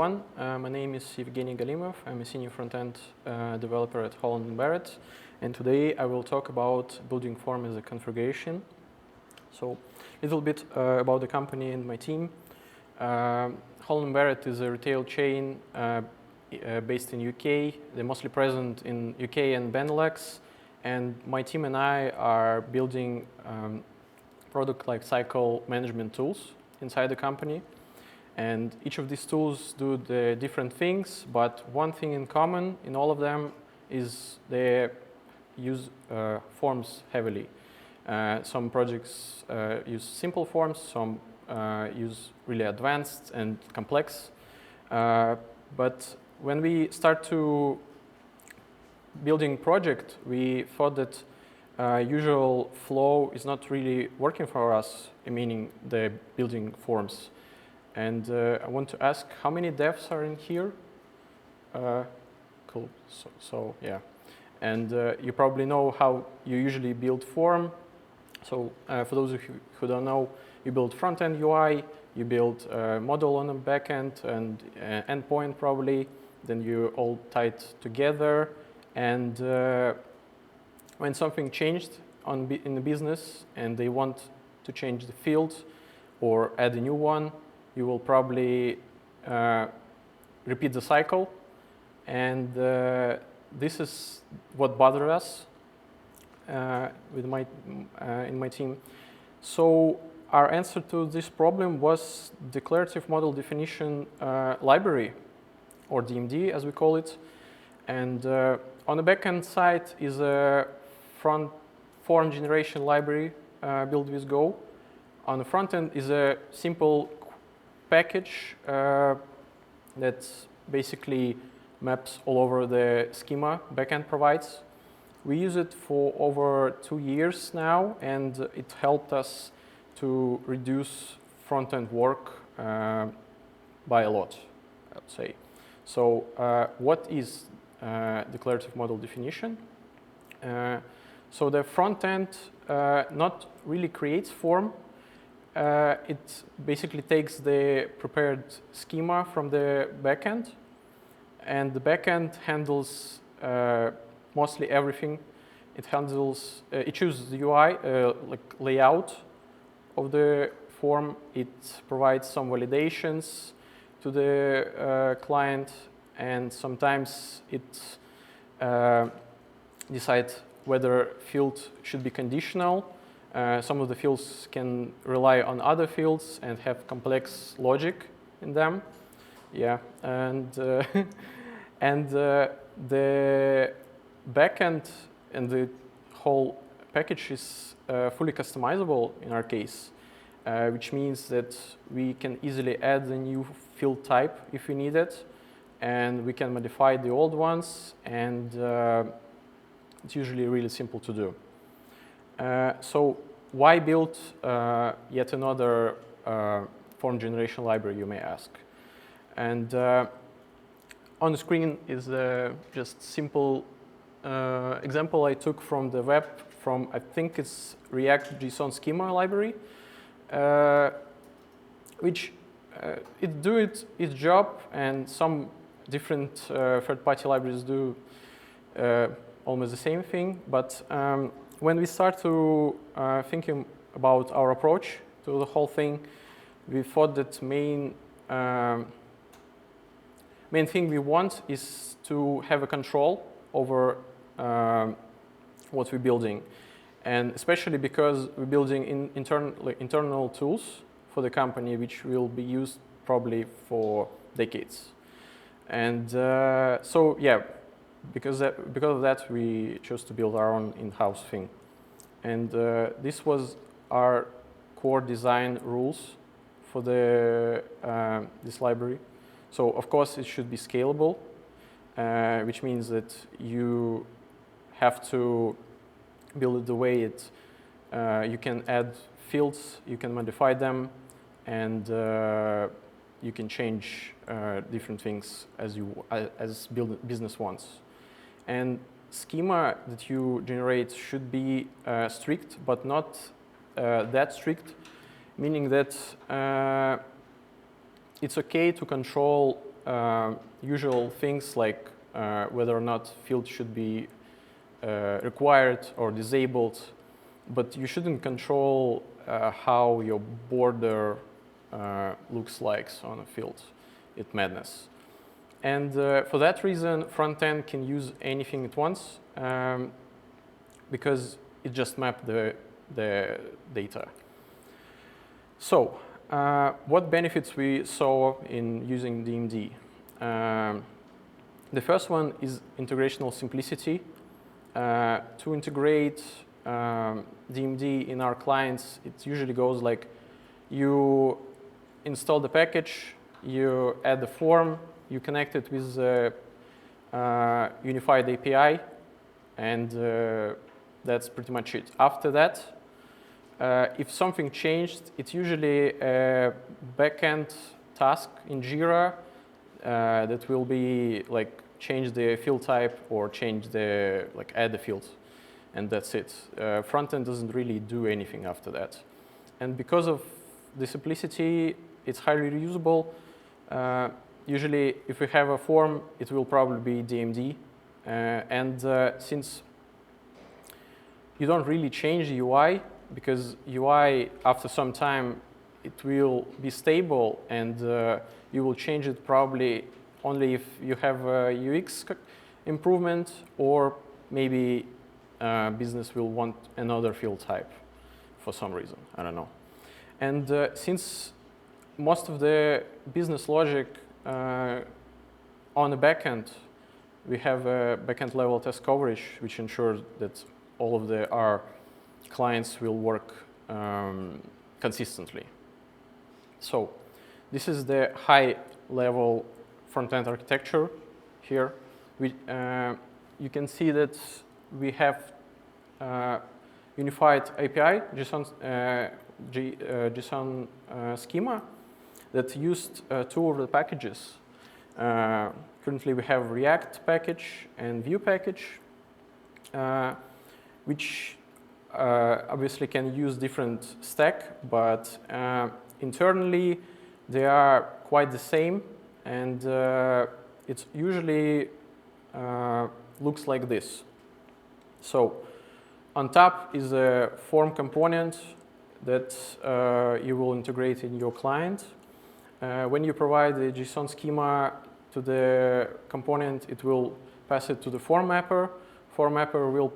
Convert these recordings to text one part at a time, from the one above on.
everyone. My name is Evgenii Galimov. I'm a senior front-end developer at Holland Barrett. And today I will talk about building form as a configuration. So a little bit about the company and my team. Holland Barrett is a retail chain based in UK. They're mostly present in UK and Benelux. And my team and I are building product lifecycle management tools inside the company. And each of these tools do the different things, but one thing in common in all of them is they use forms heavily. Some projects use simple forms, some use really advanced and complex. But when we start to building project, we thought that usual flow is not really working for us, meaning the building forms. And I want to ask, how many devs are in here? Cool. So yeah. And you probably know how you usually build form. So for those of you who don't know, you build front-end UI, you build a model on the backend and endpoint probably. Then you all tie it together. And when something changed in the business and they want to change the field or add a new one, you will probably repeat the cycle. And this is what bothers us in my team. So our answer to this problem was Declarative Model Definition Library, or DMD as we call it. And on the backend side is a form generation library built with Go. On the front end is a simple package that basically maps all over the schema backend provides. We use it for over 2 years now, and it helped us to reduce front-end work by a lot, I would say. So what is declarative model definition? So the front end not really creates form. It basically takes the prepared schema from the backend, and the backend handles mostly everything. It handles, it chooses the UI, like layout of the form. It provides some validations to the client, and sometimes it decides whether field should be conditional. Some of the fields can rely on other fields and have complex logic in them. Yeah, and the backend and the whole package is fully customizable in our case, which means that we can easily add a new field type if we need it, and we can modify the old ones, and it's usually really simple to do. So why build yet another form generation library, you may ask? And on the screen is just simple example I took from the web from, I think it's React JSON schema library, which it do its job, and some different third-party libraries do almost the same thing. But when we start to thinking about our approach to the whole thing, we thought that main thing we want is to have a control over what we're building, and especially because we're building internal tools for the company, which will be used probably for decades. And so yeah, because of that, we chose to build our own in-house thing. And this was our core design rules for this library. So of course it should be scalable, which means that you have to build it the way you can add fields, you can modify them, and you can change different things as business wants. And schema that you generate should be strict, but not that strict, meaning that it's okay to control usual things like whether or not fields should be required or disabled, but you shouldn't control how your border looks like on a field. It's madness. And for that reason, front-end can use anything at once because it just mapped the data. So what benefits we saw in using DMD? The first one is integrational simplicity. To integrate DMD in our clients, it usually goes like you install the package, you add the form, you connect it with a unified API, and that's pretty much it. After that, if something changed, it's usually a backend task in Jira that will be like change the field type or change the add the field, and that's it. Frontend doesn't really do anything after that, and because of the simplicity, it's highly reusable. Usually, if we have a form, it will probably be DMD, and since you don't really change the UI, because UI after some time it will be stable, and you will change it probably only if you have a UX improvement, or maybe business will want another field type for some reason. I don't know. And since most of the business logic on the backend, we have a backend level test coverage, which ensures that all of our clients will work consistently. So this is the high level front-end architecture here. You can see that we have unified API, JSON schema that used two of the packages. Currently, we have React package and Vue package, which obviously can use different stack, but internally they are quite the same, and it usually looks like this. So on top is a form component that you will integrate in your client. When you provide the JSON schema to the component, it will pass it to the form mapper. Form mapper will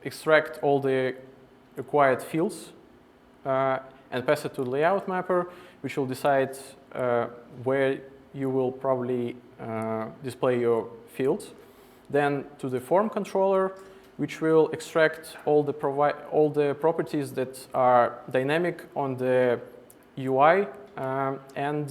extract all the required fields and pass it to the layout mapper, which will decide where you will probably display your fields. Then to the form controller, which will extract all the properties that are dynamic on the UI and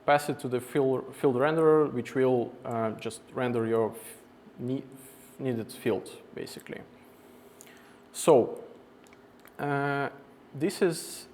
pass it to the field renderer, which will just render your needed field, basically. So this is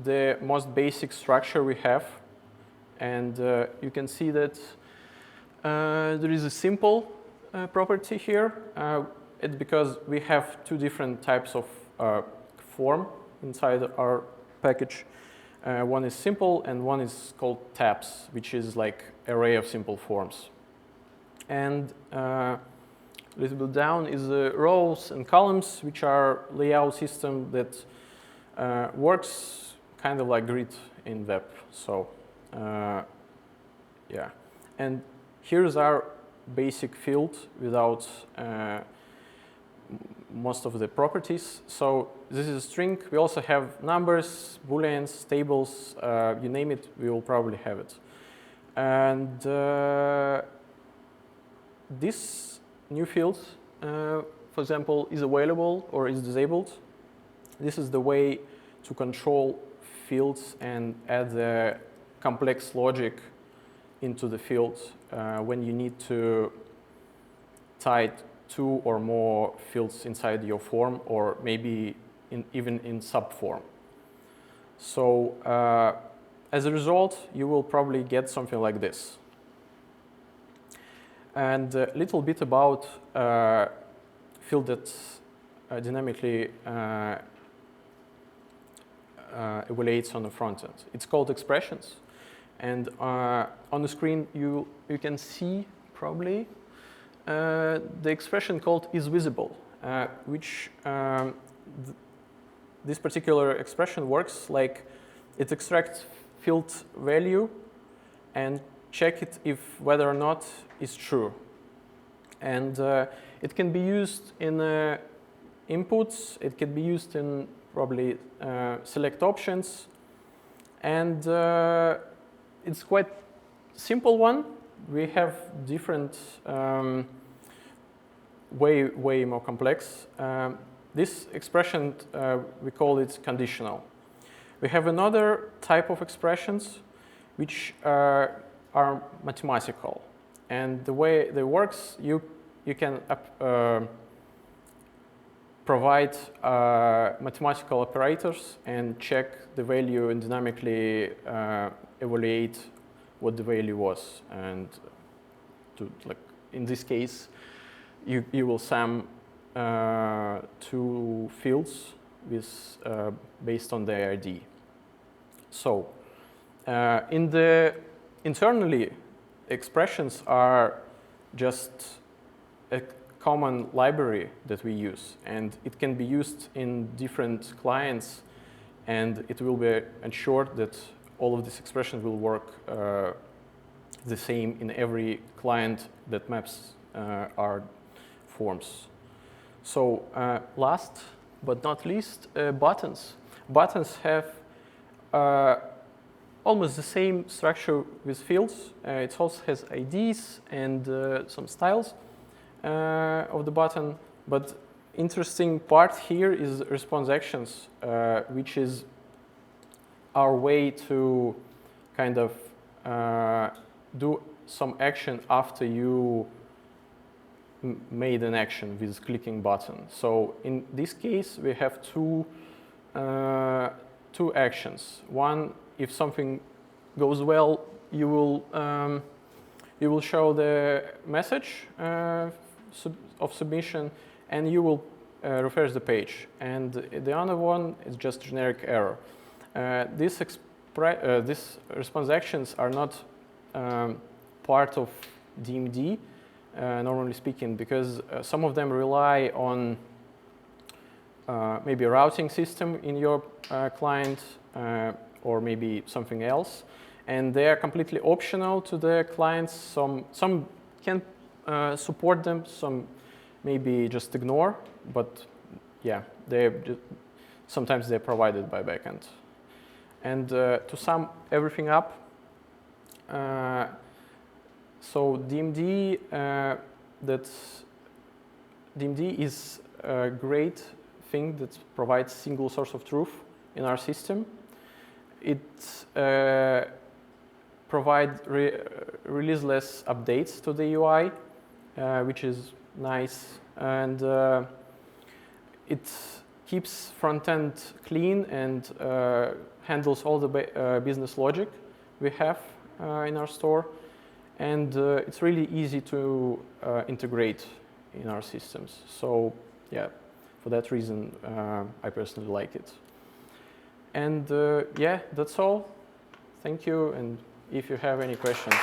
the most basic structure we have, and you can see that there is a simple property here. It's because we have two different types of form inside our package. One is simple and one is called tabs, which is like array of simple forms. And a little bit down is rows and columns, which are layout system that works kind of like grid in web. So yeah, and here's our basic field without most of the properties. So this is a string. We also have numbers, booleans, tables, you name it, we will probably have it. And this new field, for example, is available or is disabled. This is the way to control fields and add the complex logic into the field when you need to tie two or more fields inside your form, or maybe even in subform. So as a result, you will probably get something like this. And a little bit about field that's dynamically evaluates on the front end. It's called expressions. And on the screen, you can see probably the expression called isVisible, which this particular expression works like it extracts field value and check it if whether or not it's true. And it can be used in inputs. It can be used in probably select options. And it's quite simple one. We have different way more complex. This expression, we call it conditional. We have another type of expressions which are mathematical. And the way they works, you can provide mathematical operators and check the value and dynamically evaluate what the value was. And to, like in this case, you will sum two fields with based on their ID. So internally, expressions are just a common library that we use, and it can be used in different clients, and it will be ensured that all of these expressions will work the same in every client that maps our forms. So last but not least, buttons. Buttons have almost the same structure with fields. It also has IDs and some styles of the button. But interesting part here is response actions, which is our way to kind of do some action after you made an action with clicking button. So in this case, we have two actions. One, if something goes well, you will show the message of submission, and you will refresh the page. And the other one is just generic error. These response actions are not part of DMD, normally speaking, because some of them rely on maybe a routing system in your client or maybe something else, and they are completely optional to the clients. Some can support them, some maybe just ignore, but yeah, sometimes they're provided by backend. And to sum everything up, so DMD, DMD is a great thing that provides single source of truth in our system. It provides releaseless updates to the UI, which is nice, and it keeps front end clean and handles all the business logic we have in our store. And it's really easy to integrate in our systems. So yeah, for that reason, I personally like it. And yeah, that's all. Thank you. And if you have any questions.